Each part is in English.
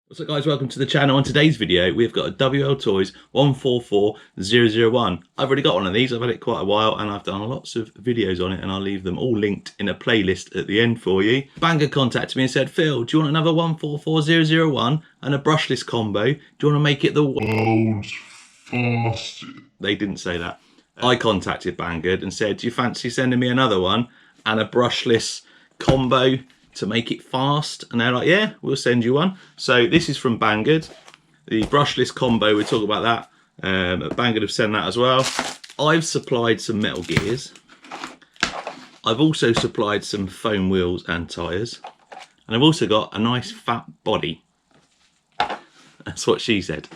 What's up guys, welcome to the channel. On today's video we've got a WLtoys 144001. I've already got one of these, I've had it quite a while and I've done lots of videos on it and I'll leave them all linked in a playlist at the end for you. Banggood contacted me and said, Phil, do you want another 144001 and a brushless combo? Do you want to make it the world's fastest? They didn't say that. I contacted Banggood and said, do you fancy sending me another one and a brushless combo to make it fast? And they're like, yeah, we'll send you one. So this is from Banggood, the brushless combo. We'll talk about that. Banggood have sent that as well. I've supplied some metal gears. I've also supplied some foam wheels and tyres, and I've also got a nice fat body. That's what she said.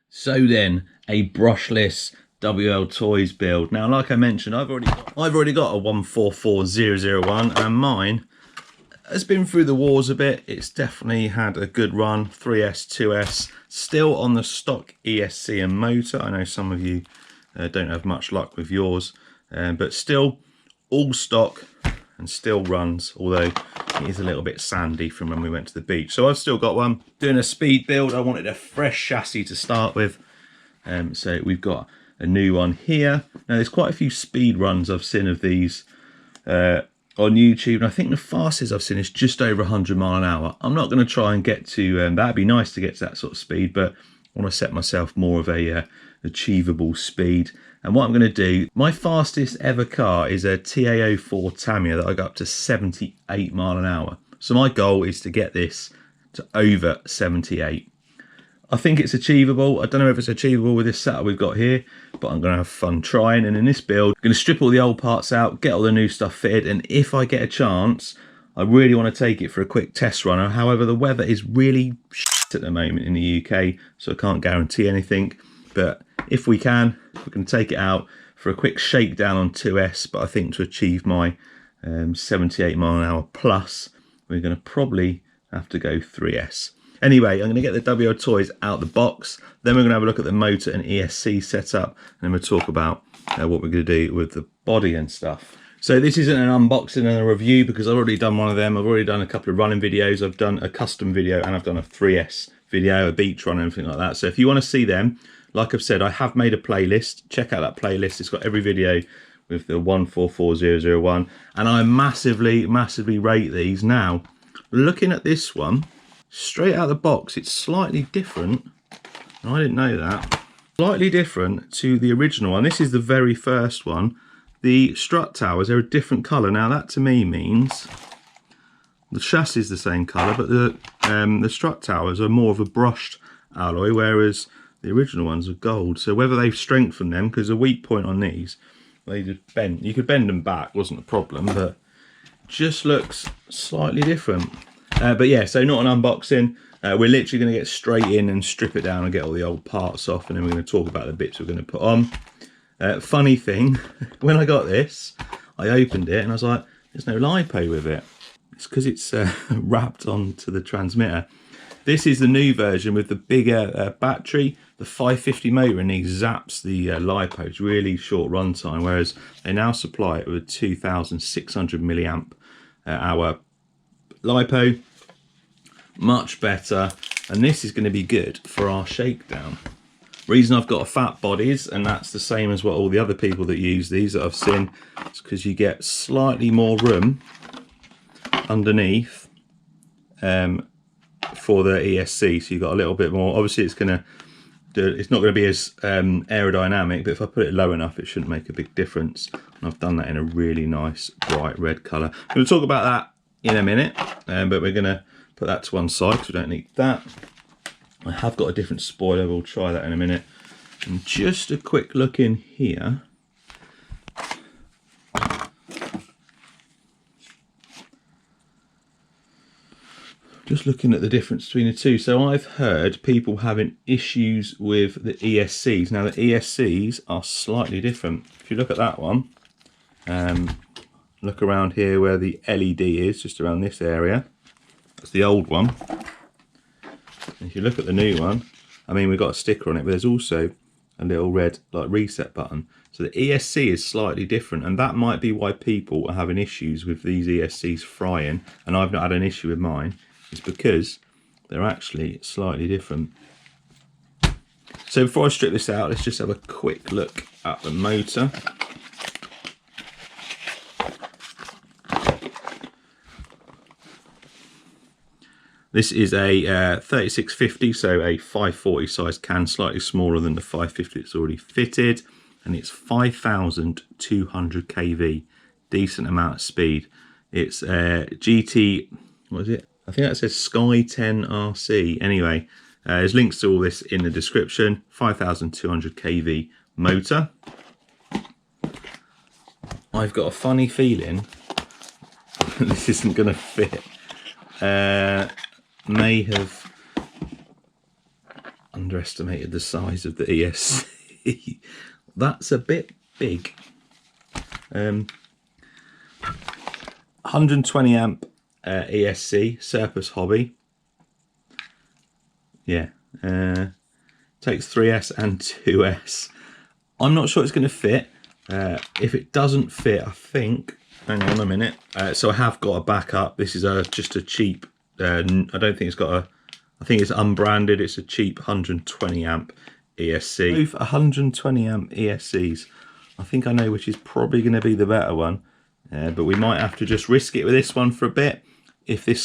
So then, a brushless WLtoys build. Now, like I mentioned, I've already got a 144001, and mine has been through the wars a bit. It's definitely had a good run. 3S, 2S, still on the stock ESC and motor. I know some of you don't have much luck with yours, but still all stock and still runs, although it is a little bit sandy from when we went to the beach. So I've still got one. Doing a speed build, I wanted a fresh chassis to start with. So we've got a new one here. Now there's quite a few speed runs I've seen of these on YouTube, and I think the fastest I've seen is just over 100 mile an hour. I'm not going to try and get to that'd be nice to get to that sort of speed, but I want to set myself more of a achievable speed. And what I'm going to do, my fastest ever car is a TA04 Tamiya that I got up to 78 mile an hour. So my goal is to get this to over 78. I think it's achievable. I don't know if it's achievable with this setup we've got here, but I'm going to have fun trying. And in this build, I'm going to strip all the old parts out, get all the new stuff fitted, and if I get a chance, I really want to take it for a quick test run. However, the weather is really shit at the moment in the UK, so I can't guarantee anything. But if we can take it out for a quick shakedown on 2S. But I think to achieve my 78 mile an hour plus, we're going to probably have to go 3S. Anyway, I'm going to get the WLtoys out the box, then we're going to have a look at the motor and ESC setup, and then we'll talk about what we're going to do with the body and stuff. So this isn't an unboxing and a review because I've already done one of them. I've already done a couple of running videos. I've done a custom video and I've done a 3S video, a beach run and everything like that. So if you want to see them, like I've said, I have made a playlist. Check out that playlist. It's got every video with the 144001, and I massively rate these. Now, looking at this one, straight out of the box, it's slightly different, and I didn't know that. Slightly different to the original one. This is the very first one. The strut towers are a different colour. Now that to me means the chassis is the same colour, but the strut towers are more of a brushed alloy, whereas the original ones are gold. So whether they've strengthened them, because the weak point on these, they just bend. You could bend them back, wasn't a problem, but just looks slightly different. But yeah, so not an unboxing. We're literally going to get straight in and strip it down and get all the old parts off, and then we're going to talk about the bits we're going to put on. Funny thing, when I got this, I opened it and I was like, there's no LiPo with it. It's because it's wrapped onto the transmitter. This is the new version with the bigger battery. The 550 motor in these zaps the LiPo. It's really short runtime, whereas they now supply it with a 2,600 milliamp hour LiPo. Much better, and this is going to be good for our shakedown. Reason I've got a fat bodies, and that's the same as what all the other people that use these that I've seen, is because you get slightly more room underneath for the ESC, so you've got a little bit more. Obviously it's not going to be as aerodynamic, but if I put it low enough it shouldn't make a big difference, and I've done that in a really nice bright red colour. I'm going to talk about that in a minute, but we're going to put that to one side because we don't need that. I have got a different spoiler, we'll try that in a minute. And just a quick look in here. Just looking at the difference between the two. So I've heard people having issues with the ESCs. Now the ESCs are slightly different. If you look at that one, look around here where the LED is, just around this area. That's the old one. And if you look at the new one, I mean, we've got a sticker on it, but there's also a little red like reset button. So the ESC is slightly different, and that might be why people are having issues with these ESCs frying, and I've not had an issue with mine. It's because they're actually slightly different. So before I strip this out, let's just have a quick look at the motor. This is a 3650, so a 540 size can, slightly smaller than the 550 that's already fitted, and it's 5,200 kV, decent amount of speed. It's GT, what is it? I think that says Sky 10 RC. Anyway, there's links to all this in the description. 5,200 kV motor. I've got a funny feeling this isn't going to fit. May have underestimated the size of the ESC. That's a bit big. 120 amp ESC, Surplus Hobby. Yeah, takes 3S and 2S. I'm not sure it's going to fit. If it doesn't fit, I think, hang on a minute. So I have got a backup. This is just a cheap, I don't think it's got a, I think it's unbranded. It's a cheap 120 amp ESC. Both 120 amp ESCs. I think I know which is probably going to be the better one. But we might have to just risk it with this one for a bit. If it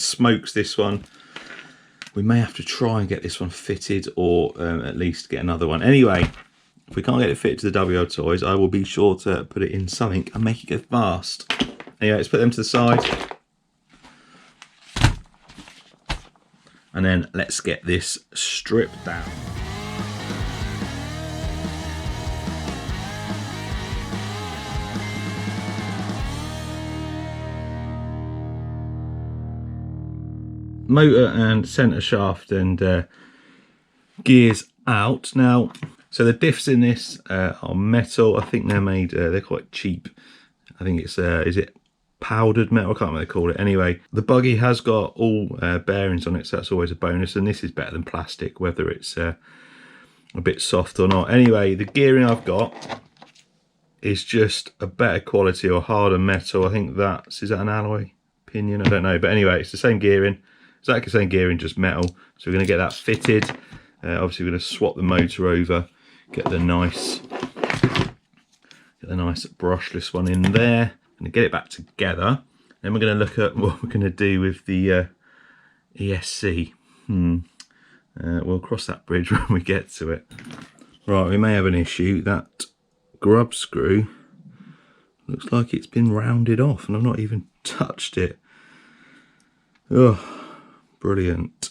smokes this one, we may have to try and get this one fitted, or at least get another one. Anyway, if we can't get it fitted to the WLtoys, I will be sure to put it in something and make it go fast. Anyway, let's put them to the side. And then let's get this stripped down. Motor and centre shaft and gears out. Now, so the diffs in this are metal. I think they're made, they're quite cheap. I think it's, is it powdered metal? I can't remember what they call it. Anyway, the buggy has got all bearings on it, so that's always a bonus. And this is better than plastic, whether it's a bit soft or not. Anyway, the gearing I've got is just a better quality or harder metal. I think that's, is that an alloy pinion? I don't know. But anyway, it's the same gearing. Exactly the same gearing, just metal. So we're going to get that fitted. Obviously, we're going to swap the motor over, get the nice brushless one in there, and get it back together. Then we're going to look at what we're going to do with the ESC. We'll cross that bridge when we get to it. Right, we may have an issue. That grub screw looks like it's been rounded off, and I've not even touched it. Oh. Brilliant.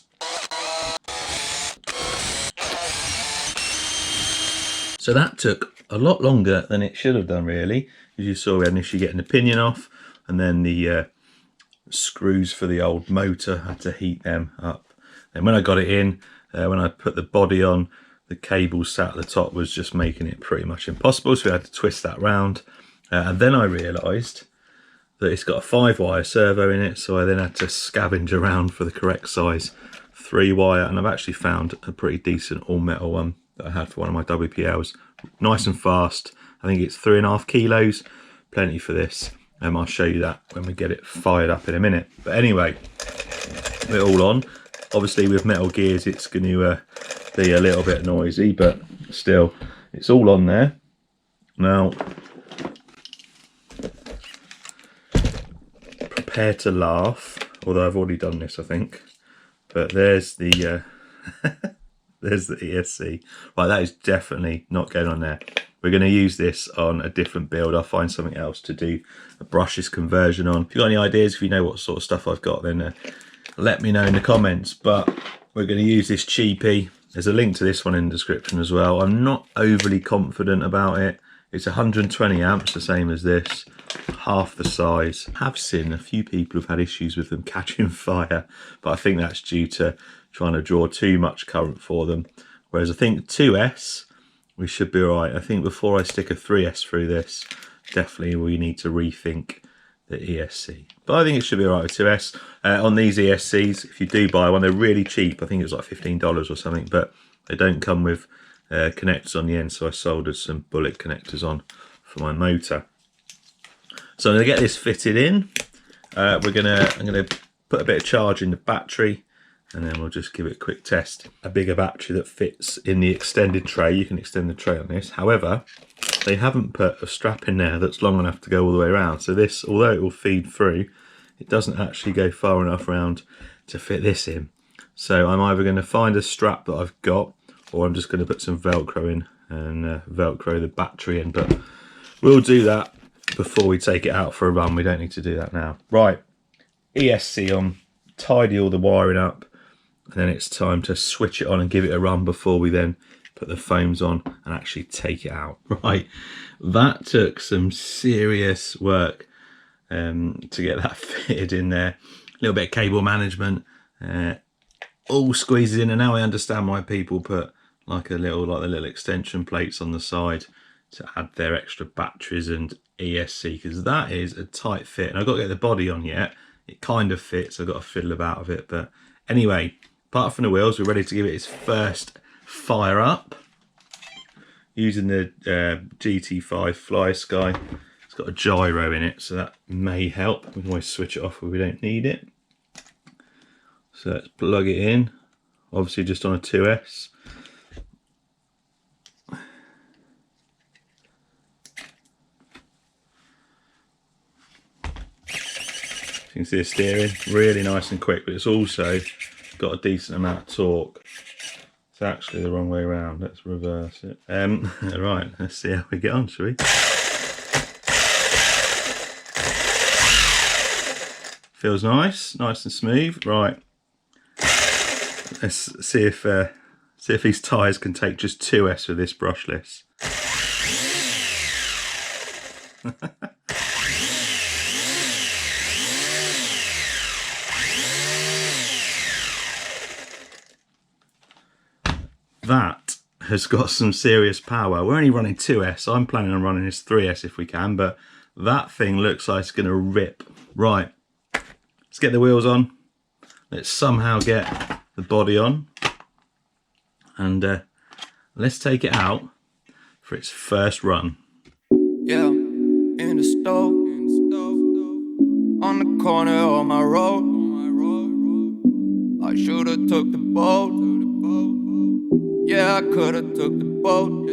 So that took a lot longer than it should have done, really. As you saw, we had an issue getting the pinion off, and then the screws for the old motor, had to heat them up. And when I got it in, when I put the body on, the cable sat at the top was just making it pretty much impossible, so we had to twist that round. And then I realised that it's got a 5-wire servo in it, so I then had to scavenge around for the correct size 3-wire, and I've actually found a pretty decent all-metal one that I had for one of my WPLs. Nice and fast. I think it's 3.5 kilos, plenty for this. I'll show you that when we get it fired up in a minute. But anyway, we're all on. Obviously with metal gears it's going to be a little bit noisy, but still, it's all on there. Now, prepare to laugh, although I've already done this, I think. But there's the there's the ESC. Right, that is definitely not going on there. We're going to use this on a different build. I'll find something else to do a brushless conversion on. If you've got any ideas, if you know what sort of stuff I've got, then let me know in the comments. But we're going to use this cheapie. There's a link to this one in the description as well. I'm not overly confident about it. It's 120 amps, the same as this, half the size. I have seen a few people who've had issues with them catching fire, but I think that's due to trying to draw too much current for them. Whereas I think 2S, we should be all right. I think before I stick a 3S through this, definitely we need to rethink the ESC. But I think it should be all right with 2S. On these ESCs, if you do buy one, they're really cheap. I think it was like $15 or something, but they don't come with connectors on the end, so I soldered some bullet connectors on for my motor. So I'm going to get this fitted in. I'm going to put a bit of charge in the battery, and then we'll just give it a quick test. A bigger battery that fits in the extended tray. You can extend the tray on this. However, they haven't put a strap in there that's long enough to go all the way around. So this, although it will feed through, it doesn't actually go far enough around to fit this in. So I'm either going to find a strap that I've got, or I'm just going to put some Velcro in and Velcro the battery in. But we'll do that before we take it out for a run. We don't need to do that now. Right, ESC on, tidy all the wiring up, and then it's time to switch it on and give it a run before we then put the foams on and actually take it out. Right, that took some serious work to get that fitted in there. A little bit of cable management, all squeezed in, and now I understand why people put like the little extension plates on the side to add their extra batteries and ESC, because that is a tight fit. And I've got to get the body on yet. It kind of fits, I've got to fiddle about with it. But anyway, apart from the wheels, we're ready to give it its first fire up using the GT5 Fly Sky. It's got a gyro in it, so that may help. We can always switch it off if we don't need it. So let's plug it in, obviously just on a 2S. You can see the steering, really nice and quick, but it's also got a decent amount of torque. It's actually the wrong way around. Let's reverse it. Right, let's see how we get on, shall we? Feels nice, nice and smooth. Right, let's see if these tyres can take just 2S with this brushless. That has got some serious power. We're only running 2S. I'm planning on running this 3S if we can, but that thing looks like it's going to rip. Right, let's get the wheels on. Let's somehow get the body on, and let's take it out for its first run. Yeah, in the stove, on the corner of my road. I should've took the boat. Yeah, I could've took the boat.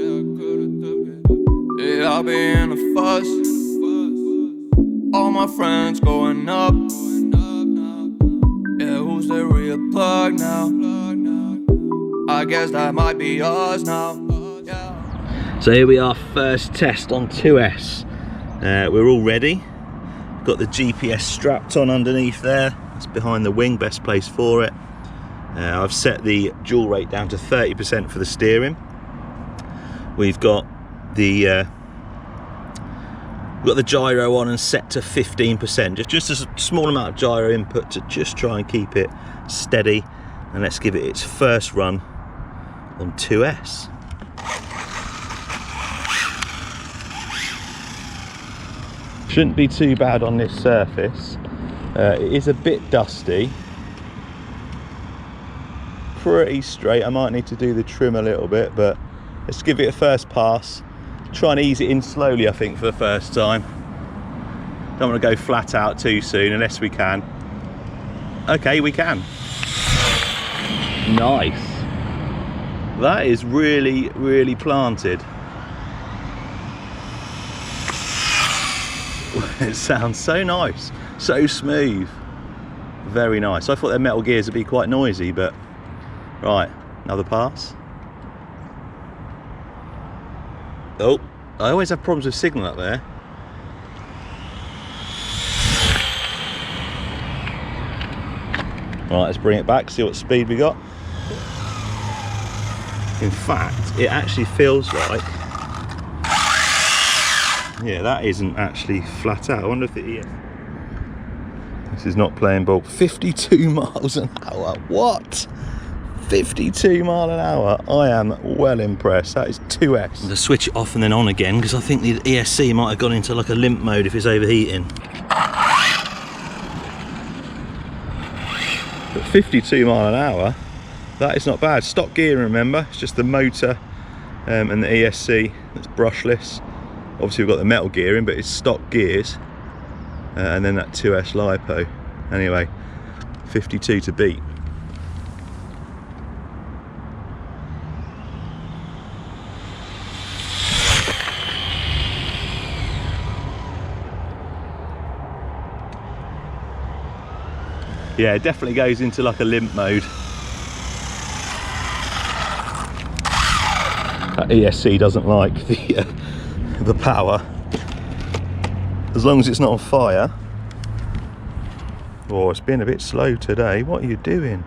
Yeah, I'll be in a fuss. All my friends going up. Yeah, who's the real plug now? I guess that might be us now. Yeah. So here we are, first test on 2S. We're all ready. Got the GPS strapped on underneath there. It's behind the wing, best place for it. I've set the dual rate down to 30% for the steering. We've got the gyro on and set to 15%. Just a small amount of gyro input to just try and keep it steady. And let's give it its first run on 2S. Shouldn't be too bad on this surface. It is a bit dusty. Pretty straight. I might need to do the trim a little bit, but let's give it a first pass. Try and ease it in slowly, I think, for the first time. Don't want to go flat out too soon unless we can. Okay, we can. Nice. That is really, really planted. It sounds so nice, so smooth. Very nice. I thought their metal gears would be quite noisy, but right, another pass. Oh, I always have problems with signal up there. Right, let's bring it back, see what speed we got. In fact, it actually feels like, yeah, that isn't actually flat out. I wonder if it is. This is not playing ball. 52 miles an hour, what? 52 mile an hour. I am well impressed. That is 2S. To switch it off and then on again, because I think the ESC might have gone into like a limp mode if it's overheating. But 52 mile an hour, that is not bad. Stock gearing, remember, it's just the motor and the ESC that's brushless. Obviously we've got the metal gearing, but it's stock gears, and then that 2S LiPo. Anyway, 52 to beat. Yeah, it definitely goes into like a limp mode. That ESC doesn't like the power. As long as it's not on fire. Oh, it's been a bit slow today. What are you doing?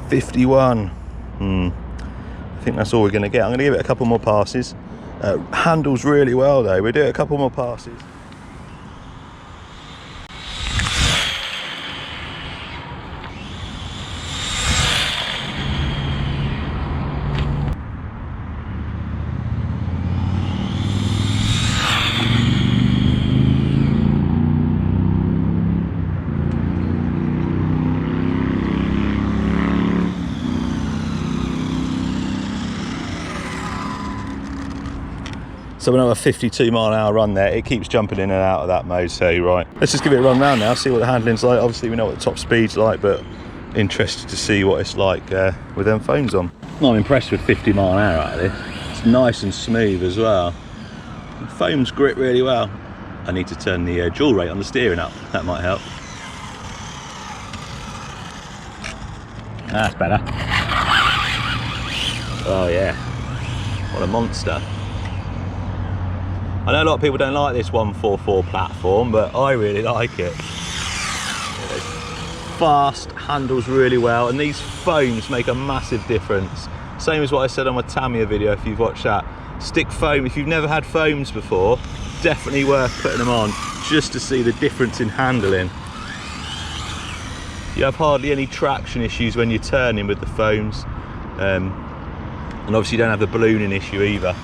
51. I think that's all we're going to get. I'm going to give it a couple more passes. Handles really well though. We'll do a couple more passes. So another 52 mile an hour run there. It keeps jumping in and out of that mode, so right. Let's just give it a run round now, see what the handling's like. Obviously we know what the top speed's like, but interested to see what it's like with them phones on. I'm impressed with 50 mile an hour out of this. It's nice and smooth as well. The foams grip really well. I need to turn the dual rate on the steering up. That might help. That's better. Oh yeah, what a monster. I know a lot of people don't like this 144 platform, but I really like it. It's fast, handles really well, and these foams make a massive difference. Same as what I said on my Tamiya video, if you've watched that. Stick foam, if you've never had foams before, definitely worth putting them on, just to see the difference in handling. You have hardly any traction issues when you're turning with the foams, and obviously you don't have the ballooning issue either.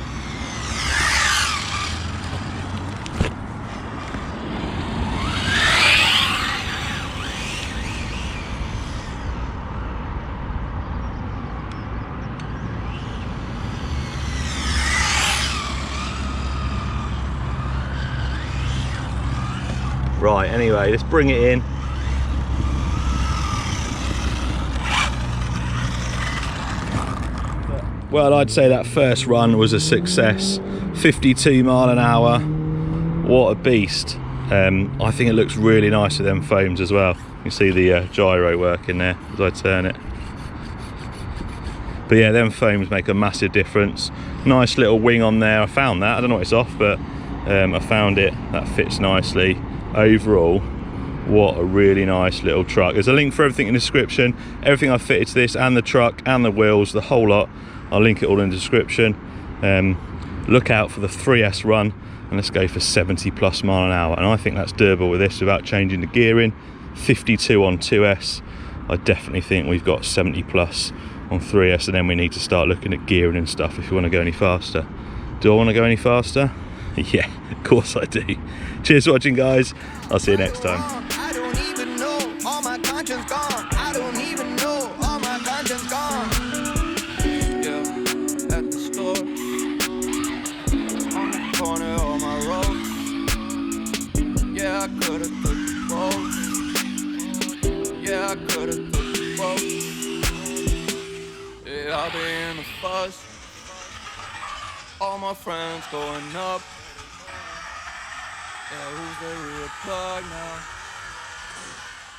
Right, anyway, let's bring it in. Well, I'd say that first run was a success. 52 mile an hour, what a beast. I think it looks really nice with them foams as well. You can see the gyro working there as I turn it. But yeah, them foams make a massive difference. Nice little wing on there, I found that, I don't know what it's off, but I found it, that fits nicely. Overall, what a really nice little truck. There's a link for everything in the description. Everything I've fitted to this, and the truck and the wheels, the whole lot, I'll link it all in the description. Look out for the 3S run, and let's go for 70 plus mile an hour, and I think that's doable with this without changing the gearing. 52 on 2S, I definitely think we've got 70 plus on 3S, and then we need to start looking at gearing and stuff if you want to go any faster. Do I want to go any faster? Yeah, of course I do. Cheers for watching, guys. I'll see you next time. I don't even know, all my conscience gone. I don't even know, all my conscience gone. Yeah, at the store, on the corner of my road. Yeah, I could've took the road. Yeah, I could've took the road. Yeah, I'll be in the fuss. All my friends going up. Yeah, who's the real plug now?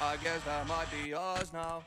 I guess that might be us now.